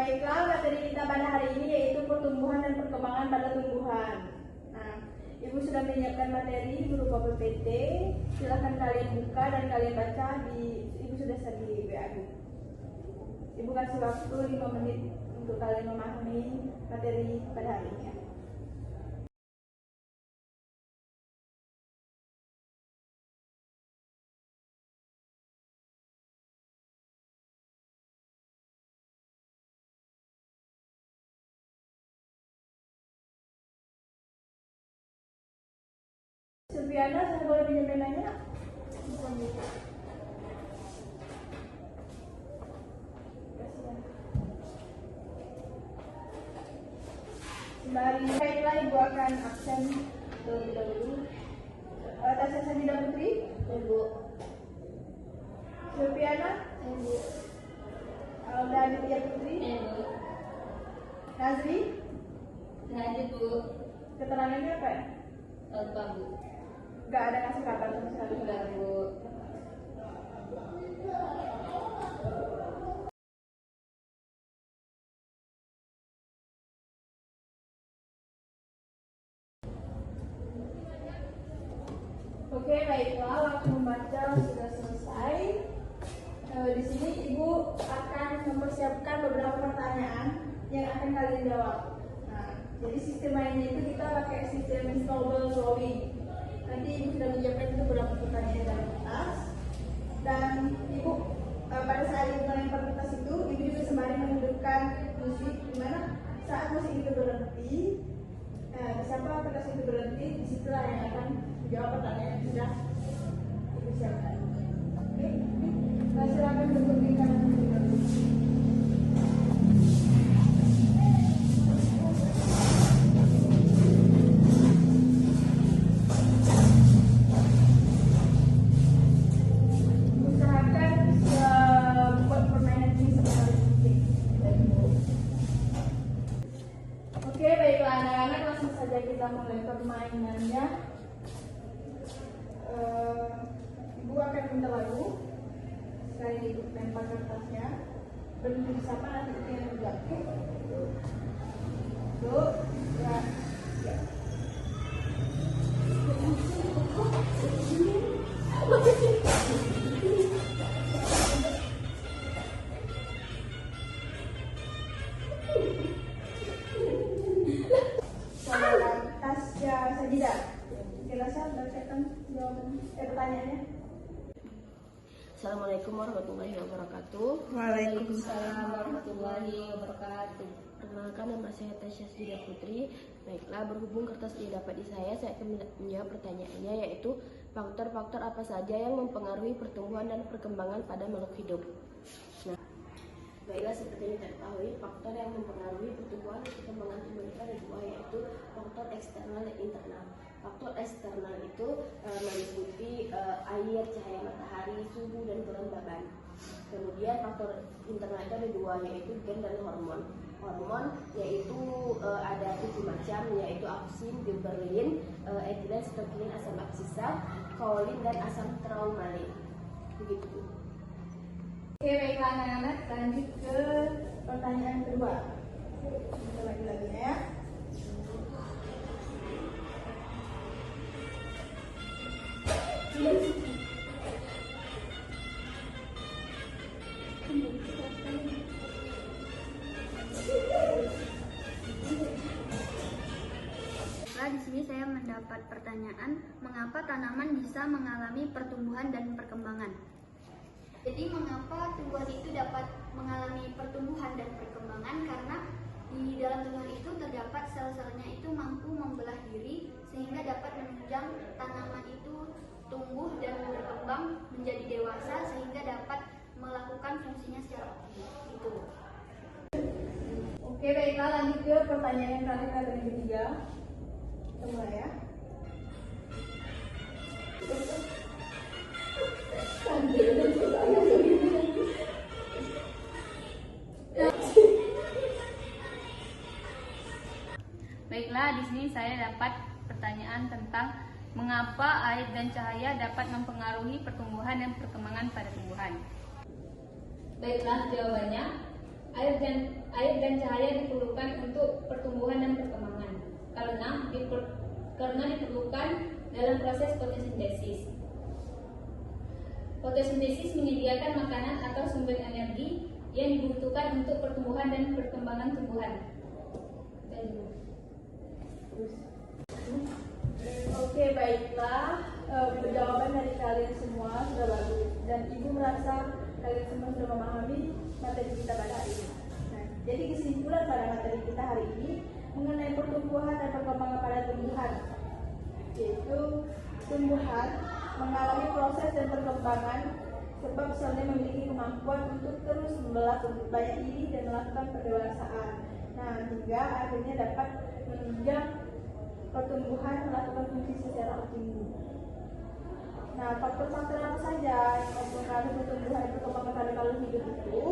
Baiklah, materi kita pada hari ini yaitu pertumbuhan dan perkembangan pada tumbuhan. Nah, Ibu sudah menyiapkan materi berupa PPT. Silakan kalian buka dan kalian baca Ibu sudah share di WA. Ibu kasih waktu 5 menit untuk kalian memahami materi pada hari ini. Silviana, saya boleh pinjam nanya? Baiklah, Ibu akan absen terlebih dahulu. Tasya Sabida Putri? Ibu. Silviana? Ibu. Alda Aditya Putri? Ibu. Nazri? Nazri, Bu. Keterangannya apa ya? Tanpa, Bu. Gak ada kasih kabar sama sekali. Enggak, Bu. Oke, baiklah, waktu membaca sudah selesai. Di sini Ibu akan mempersiapkan beberapa pertanyaan yang akan kalian jawab. Nah, jadi sistem mainnya itu kita pakai sistem snowball rolling. Nanti Ibu sudah menyiapkan beberapa pertanyaan dari kertas, dan Ibu pada saat Ibu melempar kertas itu, Ibu juga sembari menghidupkan musik, dimana saat musik itu berhenti, siapa kertas itu berhenti, disitulah yang akan menjawab pertanyaan yang sudah Ibu siapkan. Oke, silakan duduk di kanan kiri dulu. Usahakan buat permainan ini sebentar mungkin. Oke, baiklah anak-anak, langsung saja kita mulai permainannya. Ibu akan minta lagu. Sekali Ibu lempar kertasnya, berhenti siapa nanti yang berjatuh. Tuh, ya. Tasya Sajida. Tasya, bacakan jawaban pertanyaannya. Assalamualaikum warahmatullahi wabarakatuh. Waalaikumsalam warahmatullahi wabarakatuh. Perkenalkan, nama saya Tasya Sajida Putri. Baiklah, berhubung kertas tidak dapat di saya akan menjawab pertanyaannya, yaitu faktor-faktor apa saja yang mempengaruhi pertumbuhan dan perkembangan pada makhluk hidup. Nah, baiklah, seperti yang kita ketahui, faktor yang mempengaruhi pertumbuhan dan perkembangan tubuh kita ada dua, yaitu faktor eksternal dan internal. Faktor eksternal itu meliputi air, cahaya matahari, suhu, dan kelembaban. Kemudian faktor internal itu ada dua, yaitu gen dan hormon. Hormon yaitu ada 7 macam, yaitu auksin, gibberellin, etilen, sitokin, asam aksisa, kaolin, dan asam traumalin. Begitu. Oke, baiklah anak-anak, lanjut ke pertanyaan kedua. Kita lagi-lagi ya. Di sini saya mendapat pertanyaan, mengapa tanaman bisa mengalami pertumbuhan dan perkembangan? Jadi mengapa tumbuhan itu dapat mengalami pertumbuhan dan perkembangan? Karena di dalam tumbuhan itu terdapat sel-selnya itu mampu membelah diri sehingga dapat menunjang tanaman itu tumbuh dan berkembang menjadi dewasa sehingga dapat melakukan fungsinya secara optimal. Gitu. Oke, baiklah, lanjut ke pertanyaan yang terakhir dan yang ketiga. Kita mulai ya. Baiklah, di sini saya dapat pertanyaan tentang mengapa air dan cahaya dapat mempengaruhi pertumbuhan dan perkembangan pada tumbuhan. Baiklah, jawabannya. Air dan cahaya diperlukan untuk pertumbuhan dan perkembangan karena diperlukan dalam proses fotosintesis. Fotosintesis menyediakan makanan atau sumber energi yang dibutuhkan untuk pertumbuhan dan perkembangan tumbuhan. Oke, baiklah. Jawaban dari kalian semua sudah bagus dan ibu merasa kalian semua sudah memahami materi kita pada hari ini. Nah, jadi kesimpulan pada materi kita hari ini mengenai pertumbuhan dan perkembangan pada tumbuhan, yaitu tumbuhan mengalami proses dan perkembangan sebab selnya memiliki kemampuan untuk terus membelah bentuk banyak diri dan melakukan pendewasaan. Nah, hingga akhirnya dapat menunjang pertumbuhan melakukan fungsi secara optimum. Nah, faktor-faktor apa saja yang mempengaruhi pertumbuhan dan perkembangan pada makhluk hidup itu?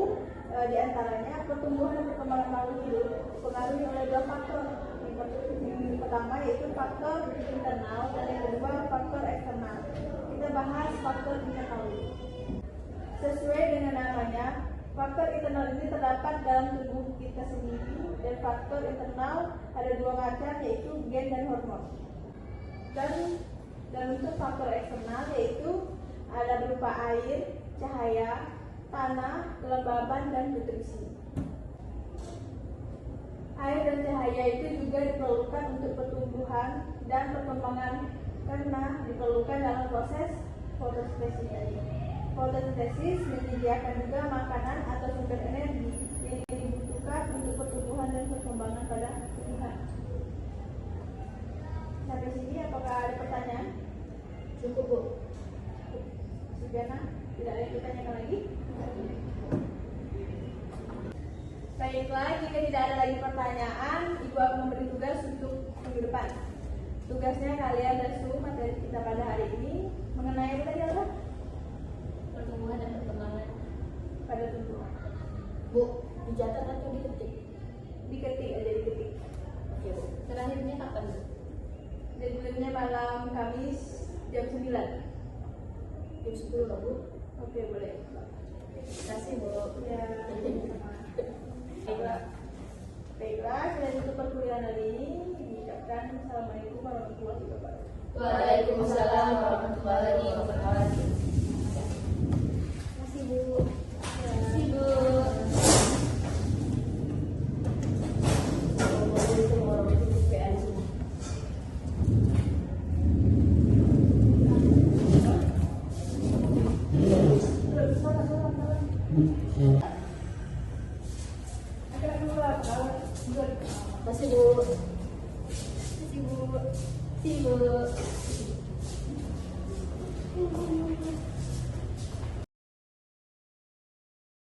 Di antaranya pertumbuhan dan perkembangan makhluk hidup dipengaruhi oleh dua faktor. Yang pertama yaitu faktor internal dan yang kedua faktor eksternal. Kita bahas faktor internal. Sesuai dengan namanya, faktor internal ini terdapat dalam tubuh kita sendiri dan faktor internal ada dua macam yaitu gen dan hormon. Dan untuk faktor eksternal yaitu ada berupa air, cahaya, tanah, kelembaban, dan nutrisi. Air dan cahaya itu juga diperlukan untuk pertumbuhan dan perkembangan karena diperlukan dalam proses fotosintesis. Fotosintesis menyediakan juga makanan atau sumber energi yang dibutuhkan untuk pertumbuhan dan perkembangan pada tumbuhan. Sampai sini apakah ada pertanyaan? Cukup, Bu. Sudah, tidak ada yang ditanyakan lagi? Baiklah, jika tidak ada lagi pertanyaan, Ibu akan memberi tugas untuk minggu depan. Tugasnya kalian lesu materi kita pada hari ini mengenai apa tadi apa? Pertumbuhan dan perkembangan Pada tumbuhan. Bu, dicatat atau diketik? Diketik aja, diketik. Oke, Bu. Terakhirnya kapan, Bu? Deadline-nya malam Kamis jam 9. Jam 10, Bu. Oke, boleh. Terima kasih, Bu. Ya, baiklah, selain itu perkuliahan hari ini diucapkan Assalamualaikum warahmatullahi wabarakatuh. Waalaikumsalam warahmatullahi wabarakatuh. Terima kasih, Bu. Terima kasih, Bu. Masih, Bu. Masih, Bu.